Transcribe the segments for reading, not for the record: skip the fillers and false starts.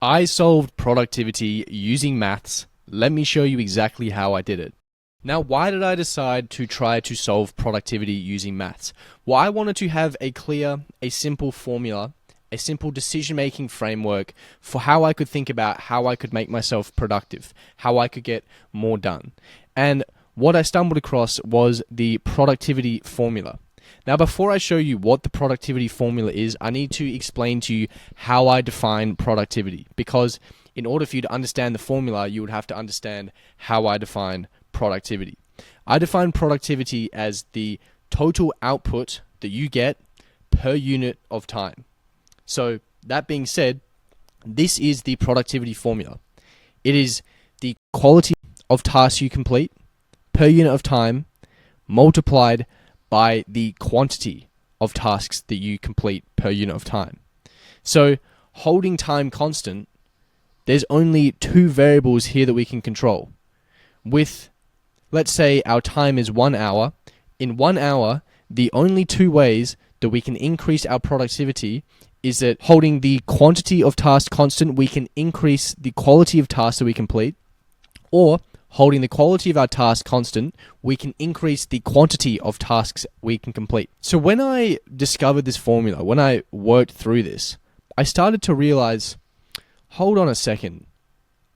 I solved productivity using maths. Let me show you exactly how I did it. Now, why did I decide to try to solve productivity using maths? Well, I wanted to have a simple formula, a simple decision-making framework for how I could think about how I could make myself productive, how I could get more done. And what I stumbled across was the productivity formula. Now, before I show you what the productivity formula is, I need to explain to you how I define productivity, because in order for you to understand the formula, you would have to understand how I define productivity. I define productivity as the total output that you get per unit of time. So, that being said, this is the productivity formula. It is the quality of tasks you complete per unit of time multiplied by the quantity of tasks that you complete per unit of time. So, holding time constant, there's only two variables here that we can control. With, let's say our time is 1 hour. In 1 hour, the only two ways that we can increase our productivity is that holding the quantity of tasks constant, we can increase the quality of tasks that we complete, or holding the quality of our task constant, we can increase the quantity of tasks we can complete. So when I discovered this formula, when I worked through this, I started to realize, hold on a second,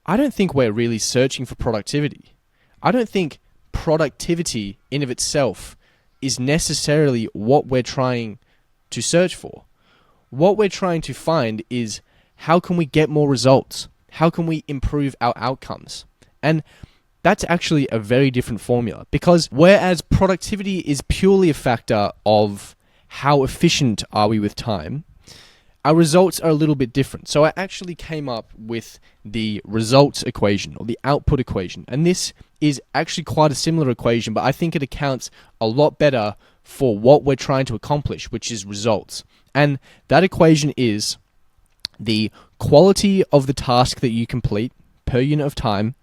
I don't think we're really searching for productivity. I don't think productivity in of itself is necessarily what we're trying to search for. What we're trying to find is, how can we get more results? How can we improve our outcomes? And that's actually a very different formula, because whereas productivity is purely a factor of how efficient are we with time, our results are a little bit different. So I actually came up with the results equation, or the output equation. And this is actually quite a similar equation, but I think it accounts a lot better for what we're trying to accomplish, which is results. And that equation is the quality of the task that you complete per unit of time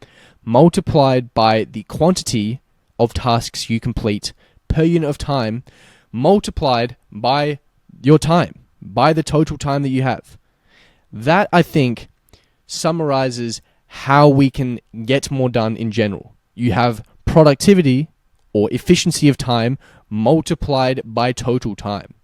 multiplied by the quantity of tasks you complete per unit of time multiplied by your time, by the total time that you have. That, I think, summarizes how we can get more done in general. You have productivity or efficiency of time multiplied by total time.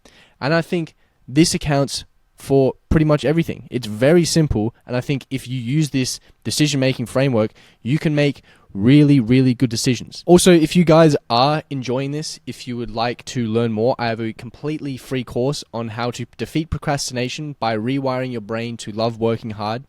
And I think this accounts for pretty much everything. It's very simple, and I think if you use this decision-making framework, you can make really, really good decisions. Also, if you guys are enjoying this, if you would like to learn more, I have a completely free course on how to defeat procrastination by rewiring your brain to love working hard.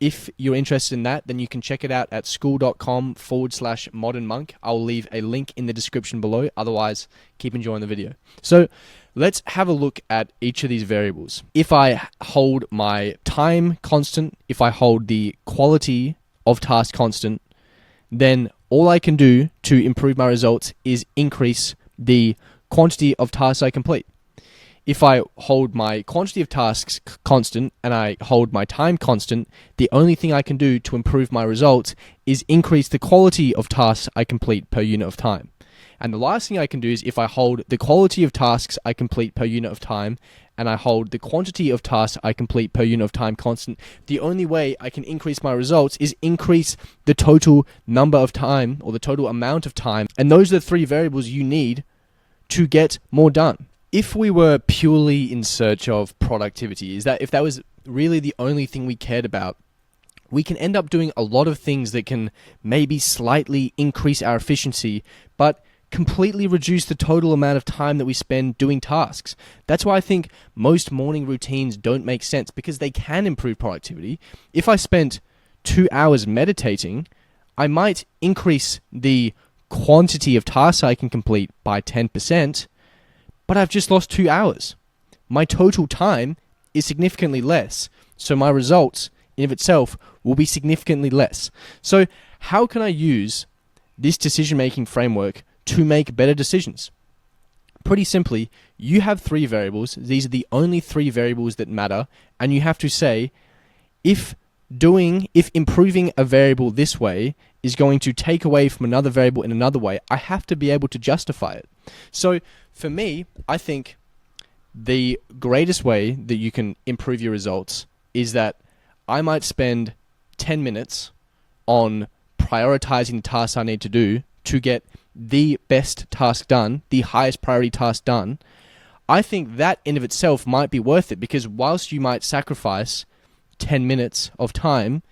If you're interested in that, then you can check it out at school.com/modernmonk. I'll leave a link in the description below. Otherwise, keep enjoying the video. So, let's have a look at each of these variables. If I hold my time constant, if I hold the quality of task constant, then all I can do to improve my results is increase the quantity of tasks I complete. If I hold my quantity of tasks constant and I hold my time constant, the only thing I can do to improve my results is increase the quality of tasks I complete per unit of time. And the last thing I can do is, if I hold the quality of tasks I complete per unit of time and I hold the quantity of tasks I complete per unit of time constant, the only way I can increase my results is increase the total number of time, or the total amount of time. And those are the three variables you need to get more done. If we were purely in search of productivity, if that was really the only thing we cared about, we can end up doing a lot of things that can maybe slightly increase our efficiency, but completely reduce the total amount of time that we spend doing tasks. That's why I think most morning routines don't make sense, because they can improve productivity. If I spent 2 hours meditating, I might increase the quantity of tasks I can complete by 10%, but I've just lost 2 hours. My total time is significantly less, so my results in of itself will be significantly less. So how can I use this decision-making framework to make better decisions? Pretty simply, you have three variables. These are the only three variables that matter, and you have to say, if improving a variable this way is going to take away from another variable in another way, I have to be able to justify it. So for me, I think the greatest way that you can improve your results is that I might spend 10 minutes on prioritizing the tasks I need to do to get the best task done, the highest priority task done. I think that in of itself might be worth it, because whilst you might sacrifice 10 minutes of time,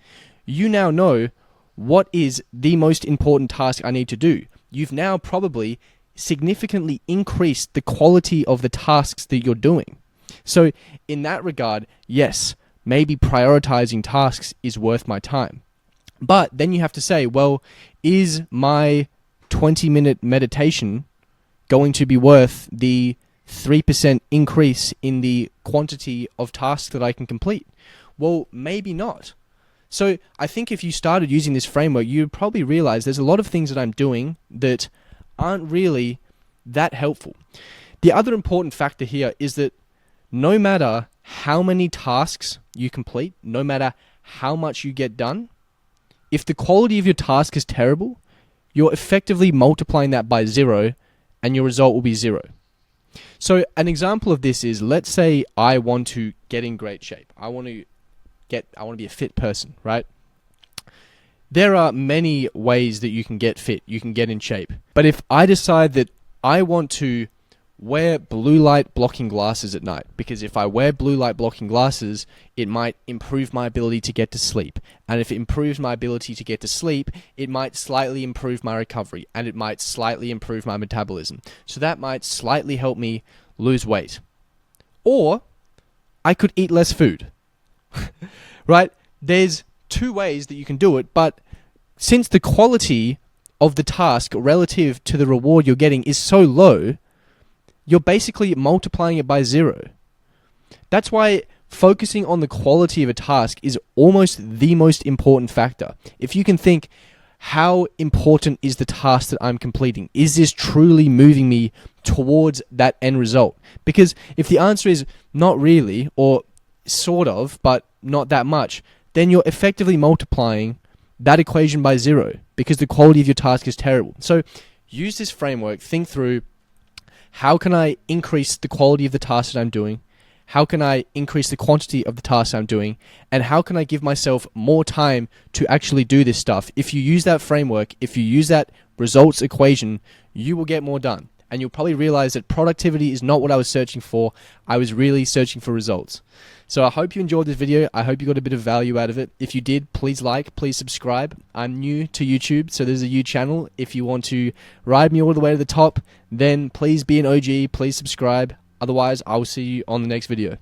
you now know what is the most important task I need to do. You've now probably significantly increased the quality of the tasks that you're doing. So in that regard, yes, maybe prioritizing tasks is worth my time. But then you have to say, well, is my 20-minute meditation going to be worth the 3% increase in the quantity of tasks that I can complete? Well, maybe not. So I think if you started using this framework, you'd probably realize there's a lot of things that I'm doing that aren't really that helpful. The other important factor here is that no matter how many tasks you complete, no matter how much you get done, if the quality of your task is terrible, you're effectively multiplying that by 0 and your result will be 0. So an example of this is, let's say I want to get in great shape. I want to be a fit person, right? There are many ways that you can get fit, you can get in shape. But if I decide that I want to wear blue light blocking glasses at night, because if I wear blue light blocking glasses, it might improve my ability to get to sleep. And if it improves my ability to get to sleep, it might slightly improve my recovery, and it might slightly improve my metabolism. So that might slightly help me lose weight. Or I could eat less food, right? There's two ways that you can do it, but since the quality of the task relative to the reward you're getting is so low, you're basically multiplying it by 0. That's why focusing on the quality of a task is almost the most important factor. If you can think, how important is the task that I'm completing? Is this truly moving me towards that end result? Because if the answer is not really, or sort of, but not that much, then you're effectively multiplying that equation by 0 because the quality of your task is terrible. So use this framework, think through, how can I increase the quality of the task that I'm doing? How can I increase the quantity of the tasks I'm doing? And how can I give myself more time to actually do this stuff? If you use that framework, if you use that results equation, you will get more done. And you'll probably realize that productivity is not what I was searching for. I was really searching for results. So I hope you enjoyed this video. I hope you got a bit of value out of it. If you did, please like, please subscribe. I'm new to YouTube, so there's a new channel. If you want to ride me all the way to the top, then please be an OG, please subscribe. Otherwise, I will see you on the next video.